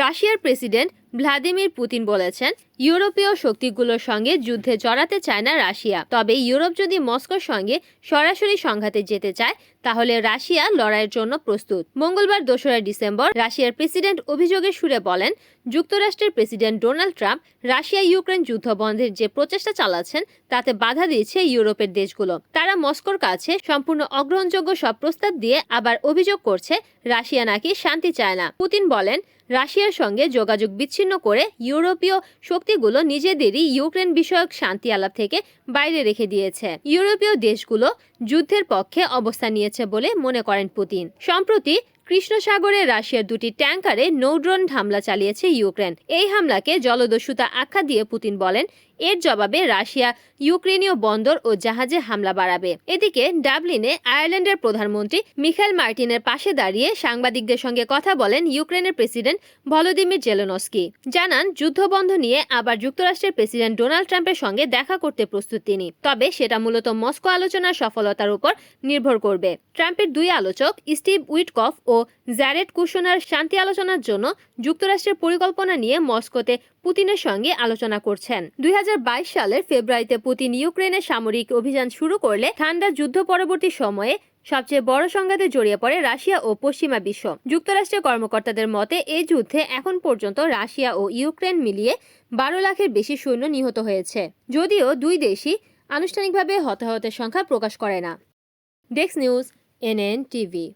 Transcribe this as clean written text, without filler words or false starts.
রাশিয়ার president Vladimir Putin বলেছেন, ইউরোপীয় শক্তিগুলোর সঙ্গে যুদ্ধে জড়াতে চায় না রাশিয়া। তবে ইউরোপ যদি মস্কোর সঙ্গে সরাসরি সংঘাতে যেতে চায়, তাহলে রাশিয়া লড়াইয়ের জন্য প্রস্তুত। মঙ্গলবার 2রা ডিসেম্বর রাশিয়ার প্রেসিডেন্ট অভিযোগের সুরে বলেন, যুক্তরাষ্ট্রের president Donald Trump Russia Ukraine যুদ্ধ বন্ধের যে প্রচেষ্টা চালাচ্ছেন তাতে বাধা দিয়েছে ইউরোপের দেশগুলো। তারা মস্কোর কাছে সম্পূর্ণ অগ্রহণযোগ্য সব প্রস্তাব দিয়ে আবার অভিযোগ করছে রাশিয়া নাকি শান্তি চায় না। পুতিন বলেন, রাশিয়ার সঙ্গে যোগাযোগ বিচ্ছিন্ন করে ইউরোপীয় শক্তিগুলো নিজেদেরই ইউক্রেন বিষয়ক শান্তি আলাপ থেকে বাইরে রেখে দিয়েছে। ইউরোপীয় দেশগুলো যুদ্ধের পক্ষে অবস্থান নিয়েছে বলে মনে করেন পুতিন। সম্প্রতি কৃষ্ণ সাগরে রাশিয়ার 2টি ট্যাঙ্কারে নৌড্রোন হামলা চালিয়েছে ইউক্রেন। এই হামলাকে জলদস্যুতা আখ্যা দিয়ে পুতিন বলেন, এর জবাবে রাশিয়া ইউক্রেনীয় বন্দর ও জাহাজে হামলা বাড়াবে। এদিকে ডাবলিনে আয়ারল্যান্ডের প্রধানমন্ত্রী মিখাইল মার্টিনের পাশে দাঁড়িয়ে সাংবাদিকদের সঙ্গে কথা বলেন ইউক্রেনের প্রেসিডেন্ট ভলোদিমির জেলেনস্কি। জানান, যুদ্ধবন্ধ নিয়ে আবার যুক্তরাষ্ট্রের প্রেসিডেন্ট ডোনাল্ড ট্রাম্পের সঙ্গে দেখা করতে প্রস্তুত তিনি। তবে সেটা মূলত মস্কো আলোচনার সফলতার উপর নির্ভর করবে। ট্রাম্পের 2 আলোচক স্টিভ উইটকফ ও জ্যারেড কুশনার শান্তি আলোচনার জন্য যুক্তরাষ্ট্রের পরিকল্পনা নিয়ে মস্কোতে পুতিনের সঙ্গে আলোচনা করছেন। 2022 সালের ফেব্রুয়ারিতে পুতিন ইউক্রেনে সামরিক অভিযান শুরু করলে ঠান্ডা যুদ্ধ পরবর্তী সময়ে সবচেয়ে বড় সংঘাতে জড়িয়ে পড়ে রাশিয়া ও পশ্চিমা বিশ্ব। যুক্তরাষ্ট্রের কর্মকর্তাদের মতে, এই যুদ্ধে এখন পর্যন্ত রাশিয়া ও ইউক্রেন মিলিয়ে 12 লাখের বেশি সৈন্য নিহত হয়েছে, যদিও 2 দেশই আনুষ্ঠানিকভাবে হতাহতের সংখ্যা প্রকাশ করে না। Desk news, NN TV.